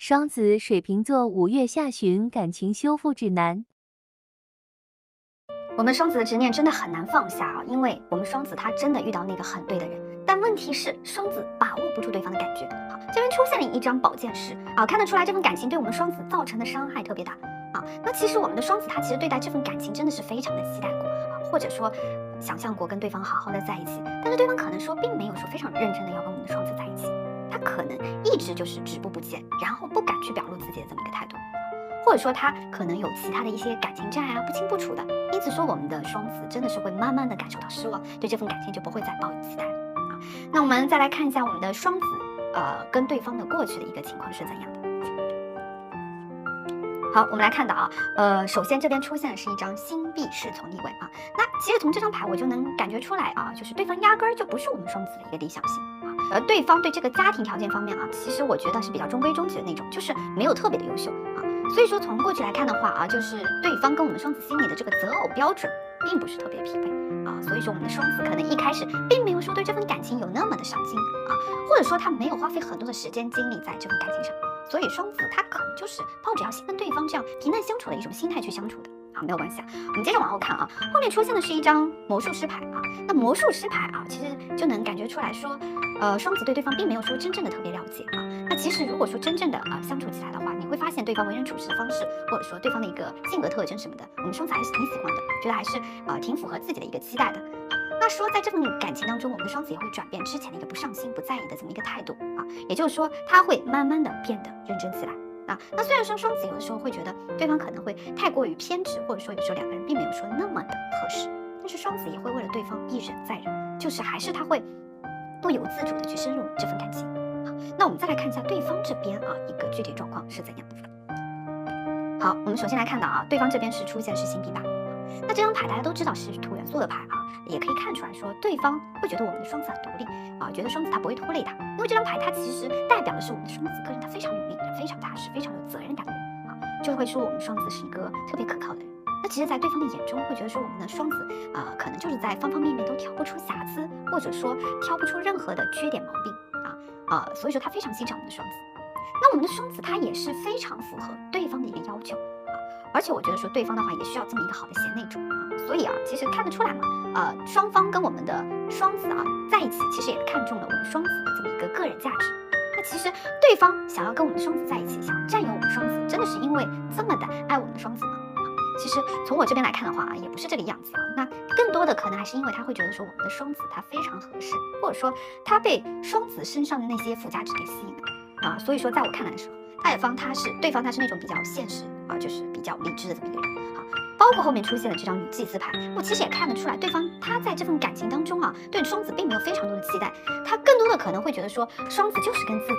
双子、水瓶座5月下旬感情修复指南。我们双子的执念真的很难放下啊，因为我们双子他真的遇到那个很对的人，但问题是双子把握不住对方的感觉。好，这边出现了一张宝剑十啊，看得出来这份感情对我们双子造成的伤害特别大啊。那其实我们的双子他其实对待这份感情真的是非常的期待过啊，或者说想象过跟对方好好的在一起，但是对方可能说并没有说非常认真的要跟我们的双子在一起，他可能一直就是止步不前，然后不敢去表露自己的这么一个态度。或者说他可能有其他的一些感情债啊，不清不楚的，因此说我们的双子真的是会慢慢的感受到失望，对这份感情就不会再抱有期待啊。那我们再来看一下我们的双子，跟对方的过去的一个情况是怎样的。好，我们来看到啊，首先这边出现的是一张星币侍从逆位啊，那其实从这张牌我就能感觉出来啊，就是对方压根儿就不是我们双子的一个理想型啊，而对方对这个家庭条件方面啊，其实我觉得是比较中规中矩的那种，就是没有特别的优秀啊。所以说从过去来看的话啊，就是对方跟我们双子心里的这个择偶标准并不是特别匹配啊，所以说我们的双子可能一开始并没有说对这份感情有那么的上心啊，或者说他没有花费很多的时间精力在这份感情上，所以双子他可能就是抱着要先跟对方这样平淡相处的一种心态去相处的。好，没有关系啊，我们接着往后看啊，后面出现的是一张魔术师牌啊，那魔术师牌啊，其实就能感觉出来说，双子对对方并没有说真正的特别了解啊。那其实如果说真正的相处起来的话，你会发现对方为人处事的方式，或者说对方的一个性格特征什么的，我们双子还是挺喜欢的，觉得还是挺符合自己的一个期待的。那说在这份感情当中，我们的双子也会转变之前的一个不上心、不在意的这么一个态度啊，也就是说他会慢慢的变得认真起来。那虽然说双子有的时候会觉得对方可能会太过于偏执，或者说有时候两个人并没有说那么的合适，但是双子也会为了对方一忍再忍，就是还是他会不由自主的去深入这份感情。好，那我们再来看一下对方这边啊一个具体状况是怎样的。好，我们首先来看到啊，对方这边是出现是星币八，那这张牌大家都知道是土元素的牌啊，也可以看出来说对方会觉得我们的双子很独立啊，觉得双子他不会拖累他，因为这张牌它其实代表的是我们的双子个人他非常努力，非常踏实，非常有责任感的人啊，就会说我们双子是一个特别可靠的人。那其实，在对方的眼中，会觉得说我们的双子可能就是在方方面面都挑不出瑕疵，或者说挑不出任何的缺点毛病所以说他非常欣赏我们的双子。那我们的双子他也是非常符合对方的一个要求啊，而且我觉得说对方的话也需要这么一个好的贤内助啊，所以其实看得出来嘛，双方跟我们的双子在一起，其实也看中了我们双子的这么一个个人价值。那其实对方想要跟我们的双子在一起，想占有我们双子，真的是因为这么的爱我们的双子吗？其实从我这边来看的话也不是这个样子啊。那更多的可能还是因为他会觉得说我们的双子他非常合适，或者说他被双子身上的那些附加值给吸引了所以说在我看来的时候，对方他是那种比较现实就是比较理智的这么一个人包括后面出现的这张女祭司牌，我其实也看得出来，对方他在这份感情当中对双子并没有非常多的期待，他更多的可能会觉得说，双子就是跟自己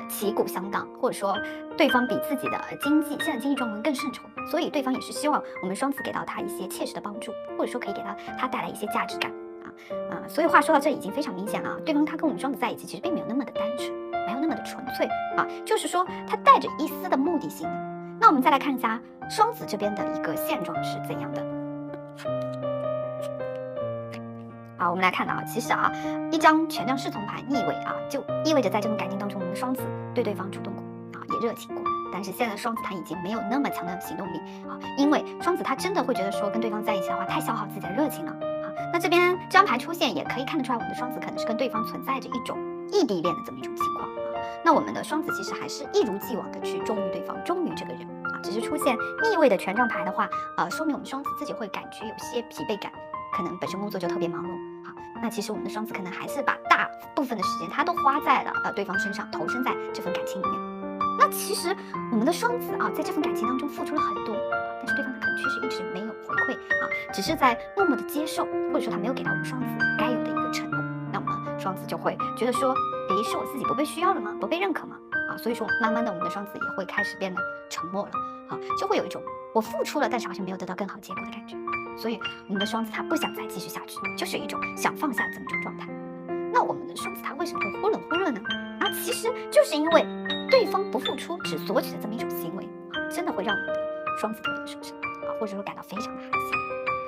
旗鼓相当，或者说对方比自己的现在经济状况更胜筹，所以对方也是希望我们双子给到他一些切实的帮助，或者说可以给到他带来一些价值感所以话说到这已经非常明显了对方他跟我们双子在一起，其实并没有那么的单纯，没有那么的纯粹就是说他带着一丝的目的性的。那我们再来看一下双子这边的一个现状是怎样的。好，我们来看到其实一张权杖侍从牌逆位就意味着在这种感情当中，我们的双子对对方主动过也热情过，但是现在双子他已经没有那么强的行动力因为双子他真的会觉得说跟对方在一起的话太消耗自己的热情了那这边这张牌出现也可以看得出来，我们的双子可能是跟对方存在着一种异地恋的这么一种情况那我们的双子其实还是一如既往的去忠于对方，忠于这个人只是出现逆位的权杖牌的话说明我们双子自己会感觉有些疲惫感，可能本身工作就特别忙碌那其实我们的双子可能还是把大部分的时间他都花在了对方身上，投身在这份感情里面。那其实我们的双子在这份感情当中付出了很多但是对方可能确实一直没有回馈只是在默默的接受，或者说他没有给到我们双子该有的一个承诺，那我们双子就会觉得说是我自己不被需要了吗？不被认可吗？所以说慢慢的我们的双子也会开始变得沉默了就会有一种我付出了但是好像没有得到更好结果的感觉，所以我们的双子他不想再继续下去，就是一种想放下这么一种状态。那我们的双子他为什么会忽冷忽热呢？其实就是因为对方不付出只索取的这么一种行为真的会让我们的双子特别的受伤或者说感到非常的寒心。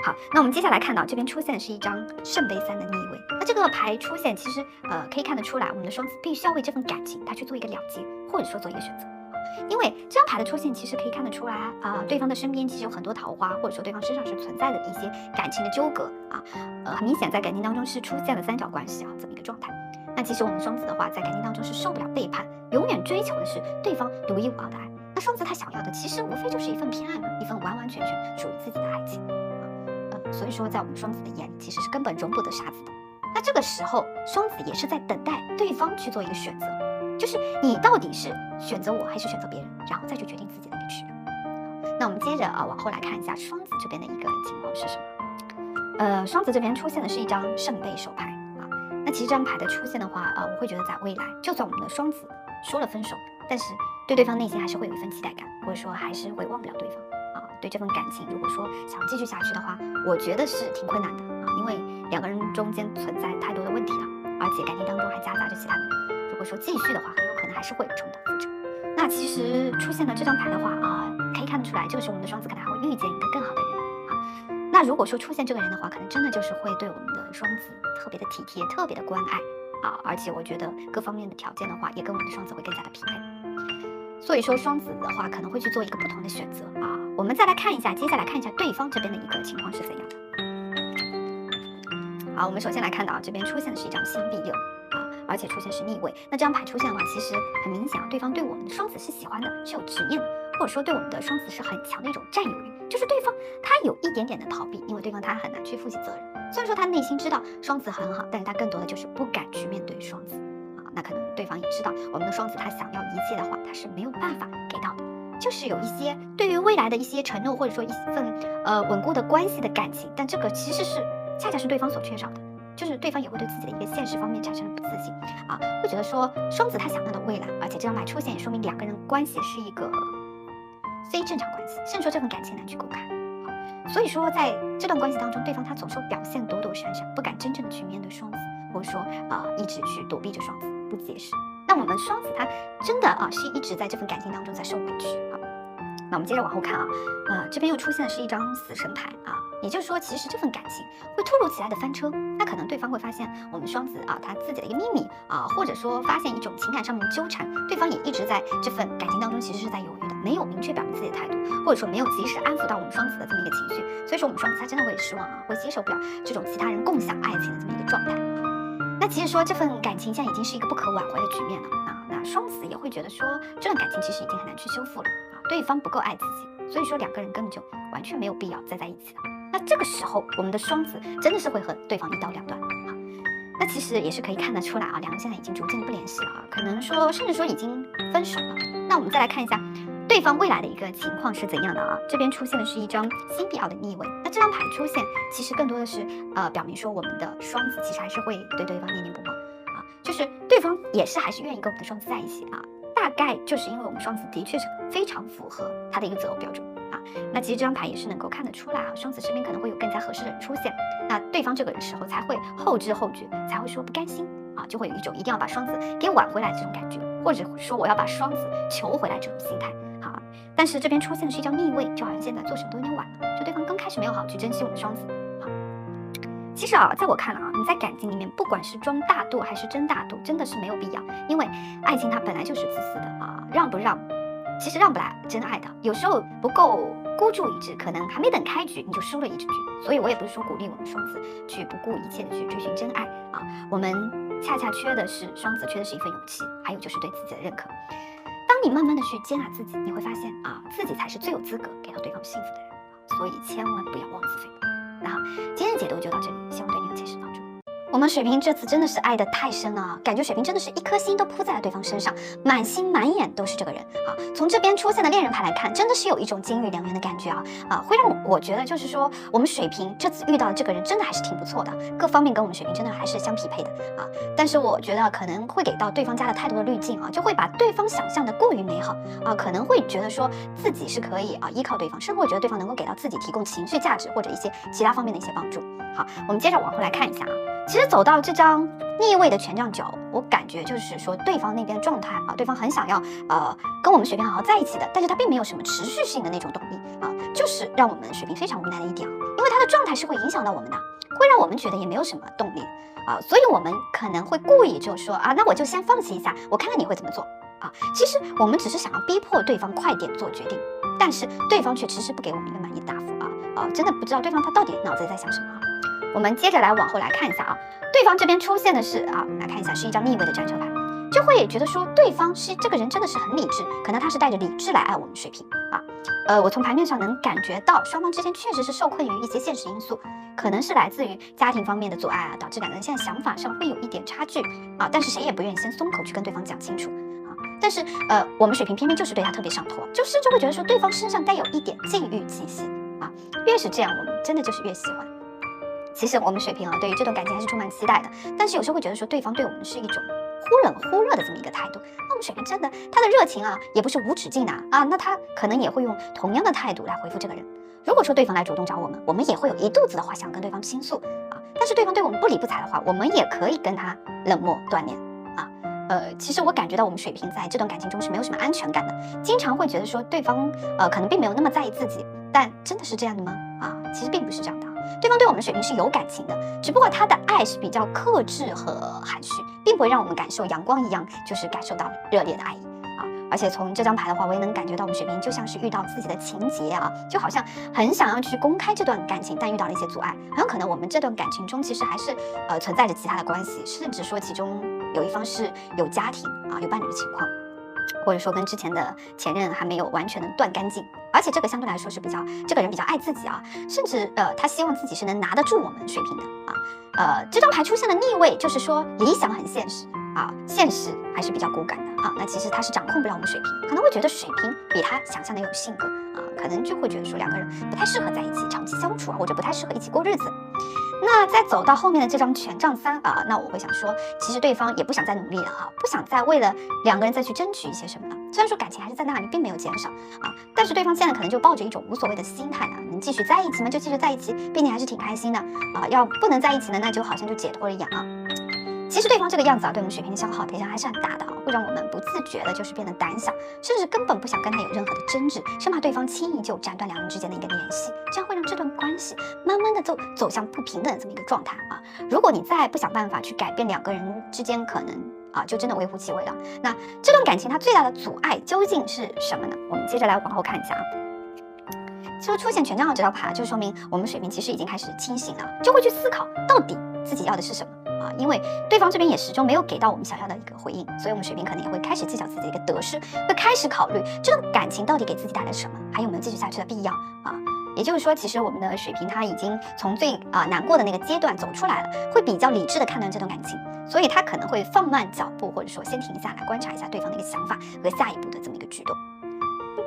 好，那我们接下来看到这边出现的是一张圣杯三的逆位，那这个牌出现其实可以看得出来，我们的双子必须要为这份感情他去做一个了结，或者说做一个选择因为这张牌的出现，其实可以看得出来对方的身边其实有很多桃花，或者说对方身上是存在的一些感情的纠葛很明显在感情当中是出现了三角关系这么一个状态。那其实我们双子的话，在感情当中是受不了背叛，永远追求的是对方独一无二的爱。那双子他想要的其实无非就是一份偏爱嘛，一份完完全全属于自己的爱情所以说在我们双子的眼里，其实是根本容不得傻子的。那这个时候，双子也是在等待对方去做一个选择，就是你到底是选择我还是选择别人，然后再去决定自己的一个去留。那我们接着往后来看一下双子这边的一个情况是什么？双子这边出现的是一张圣杯手牌那其实这张牌的出现的话我会觉得在未来，就算我们的双子说了分手，但是对对方内心还是会有一份期待感，或者说还是会忘不了对方对这份感情，如果说想继续下去的话，我觉得是挺困难的因为两个人中间存在太多的问题了，而且感情当中还夹杂着其他的人，如果说继续的话，很有可能还是会重蹈覆辙。那其实出现了这张牌的话可以看得出来，这个时候我们的双子可能还会遇见一个更好的人那如果说出现这个人的话，可能真的就是会对我们的双子特别的体贴，特别的关爱而且我觉得各方面的条件的话，也跟我们的双子会更加的匹配。所以说双子的话可能会去做一个不同的选择我们再来看一下，接下来看一下对方这边的一个情况是怎样的。好，我们首先来看到这边出现的是一张星币六而且出现是逆位。那这张牌出现的话，其实很明显对方对我们的双子是喜欢的，是有执念的，或者说对我们的双子是很强的一种占有欲，就是对方他有一点点的逃避，因为对方他很难去负起责任。虽然说他内心知道双子很好，但是他更多的就是不敢去面对双子那可能对方也知道我们的双子他想要一切的话，他是没有办法给到的，就是有一些对于未来的一些承诺，或者说一份稳固的关系的感情，但这个其实是恰恰是对方所缺少的，就是对方也会对自己的一个现实方面产生了不自信会觉得说双子他想要的未来，而且这张牌出现也说明两个人关系是一个非正常关系，甚至说这份感情难去公开所以说在这段关系当中，对方他总是表现躲躲闪闪，不敢真正的去面对双子，或者说一直去躲避着双子不解释。那我们双子他真的是一直在这份感情当中在受委屈那我们接着往后看这边又出现的是一张死神牌也就是说，其实这份感情会突如其来的翻车，那可能对方会发现我们双子他自己的一个秘密或者说发现一种情感上面的纠缠，对方也一直在这份感情当中其实是在犹豫的，没有明确表明自己的态度，或者说没有及时安抚到我们双子的这么一个情绪，所以说我们双子他真的会失望会接受不了这种其他人共享爱情的这么一个状态。那其实说这份感情现在已经是一个不可挽回的局面了那双子也会觉得说这段感情其实已经很难去修复了对方不够爱自己，所以说两个人根本就完全没有必要再在一起了。那这个时候我们的双子真的是会和对方一刀两断那其实也是可以看得出来两个人现在已经逐渐不联系了可能说甚至说已经分手了。那我们再来看一下对方未来的一个情况是怎样的这边出现的是一张星币二的逆位。那这张牌出现其实更多的是表明说我们的双子其实还是会对对方念念不忘就是对方也是还是愿意跟我们的双子在一起大概就是因为我们双子的确是非常符合他的一个择偶标准那其实这张牌也是能够看得出来双子身边可能会有更加合适的人出现，那对方这个时候才会后知后觉，才会说不甘心就会有一种一定要把双子给挽回来这种感觉，或者说我要把双子求回来这种心态但是这边出现的是一张逆位，就好像现在做什么都有点晚了，就对方刚开始没有好好去珍惜我们的双子其实在我看来你在感情里面不管是装大度还是真大度，真的是没有必要，因为爱情它本来就是自私的让不让其实让不来真爱的，有时候不够孤注一掷，可能还没等开局你就输了一局。所以我也不是说鼓励我们双子去不顾一切的去追寻真爱我们恰恰缺的是双子缺的是一份勇气，还有就是对自己的认可。当你慢慢的去接纳自己，你会发现自己才是最有资格给到对方幸福的人所以千万不要妄自菲薄。那今天的解读就到这里，希望对你有切实帮助。我们水瓶这次真的是爱得太深了，感觉水瓶真的是一颗心都扑在了对方身上，满心满眼都是这个人从这边出现的恋人牌来看，真的是有一种金玉良缘的感觉会让我觉得就是说我们水瓶这次遇到的这个人真的还是挺不错的，各方面跟我们水瓶真的还是相匹配的但是我觉得可能会给到对方加了太多的滤镜就会把对方想象的过于美好可能会觉得说自己是可以依靠对方，甚至会觉得对方能够给到自己提供情绪价值或者一些其他方面的一些帮助。好，我们接着往后来看一下其实走到这张逆位的权杖九，我感觉就是说对方那边的状态对方很想要跟我们水瓶好好在一起的，但是他并没有什么持续性的那种动力就是让我们水瓶非常无奈的一点因为他的状态是会影响到我们的，会让我们觉得也没有什么动力所以我们可能会故意就说那我就先放弃一下，我看看你会怎么做啊。其实我们只是想要逼迫对方快点做决定，但是对方却迟迟不给我们一个满意的答复真的不知道对方他到底脑子里在想什么我们接着来往后来看一下对方这边出现的是我们来看一下是一张逆位的战车牌，就会觉得说对方是这个人真的是很理智，可能他是带着理智来爱我们水瓶我从牌面上能感觉到双方之间确实是受困于一些现实因素，可能是来自于家庭方面的阻碍导致两个人现在想法上会有一点差距但是谁也不愿意先松口去跟对方讲清楚但是我们水瓶偏偏就是对他特别上头，就甚至会觉得说对方身上带有一点禁欲气息越是这样我们真的就是越喜欢。其实我们水瓶对于这段感情还是充满期待的，但是有时候会觉得说对方对我们是一种忽冷忽热的这么一个态度，那我们水瓶真的他的热情也不是无止境的那他可能也会用同样的态度来回复这个人。如果说对方来主动找我们，我们也会有一肚子的话想跟对方倾诉但是对方对我们不理不睬的话，我们也可以跟他冷漠断联其实我感觉到我们水瓶在这段感情中是没有什么安全感的，经常会觉得说对方可能并没有那么在意自己，但真的是这样的吗其实并不是这样的对方对我们水瓶是有感情的，只不过他的爱是比较克制和含蓄，并不会让我们感受阳光一样，就是感受到热烈的爱意而且从这张牌的话，我也能感觉到我们水瓶就像是遇到自己的情节就好像很想要去公开这段感情，但遇到了一些阻碍，很有可能我们这段感情中其实还是存在着其他的关系，甚至说其中有一方是有家庭有伴侣的情况，或者说跟之前的前任还没有完全的断干净，而且这个相对来说是比较这个人比较爱自己甚至他希望自己是能拿得住我们水瓶的这张牌出现的逆位，就是说理想很现实现实还是比较骨感的那其实他是掌控不了我们水瓶，可能会觉得水瓶比他想象的有性格可能就会觉得说两个人不太适合在一起长期相处或者不太适合一起过日子。那再走到后面的这张权杖3那我会想说，其实对方也不想再努力了不想再为了两个人再去争取一些什么了。虽然说感情还是在那里，并没有减少但是对方现在可能就抱着一种无所谓的心态呢，能继续在一起吗？就继续在一起，并且还是挺开心的要不能在一起呢，那就好像就解脱了一样其实对方这个样子对我们水瓶的消耗实际上还是很大的会让我们不自觉的就是变得胆小，甚至根本不想跟他有任何的争执，生怕对方轻易就斩断两人之间的一个联系，这样会让这段关系慢慢的走向不平等的这么一个状态如果你再不想办法去改变两个人之间可能就真的微乎其微了。那这段感情它最大的阻碍究竟是什么呢？我们接着来往后看一下就是出现权杖2这张牌就说明我们水瓶其实已经开始清醒了，就会去思考到底自己要的是什么因为对方这边也始终没有给到我们想要的一个回应，所以我们水瓶可能也会开始计较自己的一个得失，会开始考虑这段感情到底给自己带来什么，还有没有继续下去的必要也就是说，其实我们的水瓶他已经从最难过的那个阶段走出来了，会比较理智的看待这段感情，所以他可能会放慢脚步，或者说先停下来观察一下对方的一个想法和下一步的这么一个举动。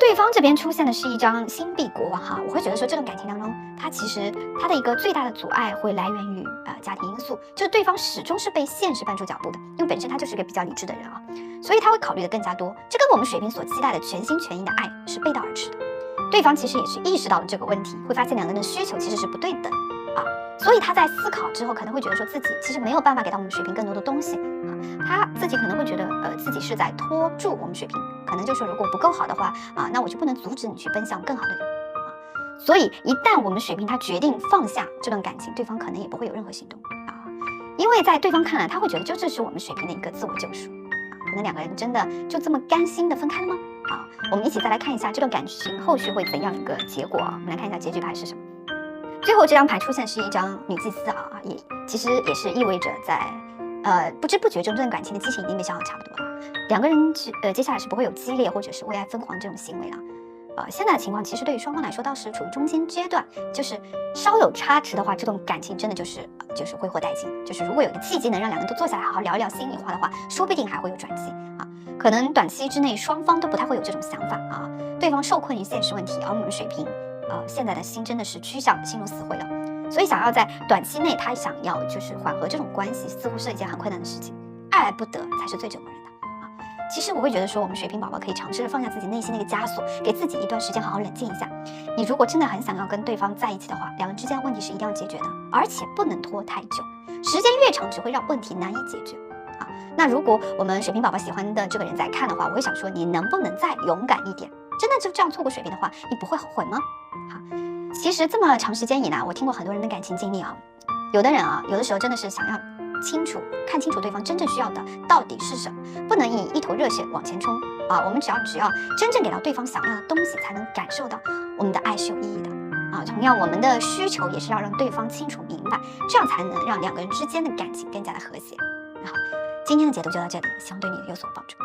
对方这边出现的是一张星币国王我会觉得说这段感情当中，他其实他的一个最大的阻碍会来源于家庭因素，就是对方始终是被现实绊住脚步的，因为本身他就是一个比较理智的人所以他会考虑的更加多，这跟我们水瓶所期待的全心全意的爱是背道而驰的。对方其实也是意识到了这个问题，会发现两个人的需求其实是不对等所以他在思考之后可能会觉得说自己其实没有办法给到我们水瓶更多的东西他自己可能会觉得自己是在拖住我们水瓶，可能就是如果不够好的话那我就不能阻止你去奔向更好的人所以一旦我们水瓶他决定放下这段感情，对方可能也不会有任何行动因为在对方看来，他会觉得这是我们水瓶的一个自我救赎可能两个人真的就这么甘心的分开了吗我们一起再来看一下这段感情后续会怎样一个结果我们来看一下结局牌是什么。最后这张牌出现是一张女祭司也其实也是意味着在不知不觉中这段感情的激情已经被消耗差不多了，两个人接下来是不会有激烈或者是为爱疯狂这种行为了现在的情况其实对于双方来说倒是处于中间阶段，就是稍有差池的话，这段感情真的就是挥霍殆尽，就是如果有一个契机能让两个人都坐下来好好聊一聊心里话的话，说不定还会有转机可能短期之内双方都不太会有这种想法对方受困于现实问题，而我们水瓶现在的心真的是趋向心如死灰了，所以想要在短期内他想要就是缓和这种关系，似乎是一件很困难的事情，爱而不得才是最折磨人的其实我会觉得说我们水瓶宝宝可以尝试着放下自己内心的一个枷锁，给自己一段时间好好冷静一下。你如果真的很想要跟对方在一起的话，两人之间的问题是一定要解决的，而且不能拖太久，时间越长只会让问题难以解决那如果我们水瓶宝宝喜欢的这个人在看的话，我会想说你能不能再勇敢一点，真的就这样错过水瓶的话，你不会后悔吗其实这么长时间以来，我听过很多人的感情经历有的人有的时候真的是想要清楚，看清楚对方真正需要的到底是什么，不能以一头热血往前冲啊！我们只要真正给到对方想要的东西，才能感受到我们的爱是有意义的啊。同样，我们的需求也是要让对方清楚明白，这样才能让两个人之间的感情更加的和谐。好，今天的解读就到这里，希望对你有所帮助。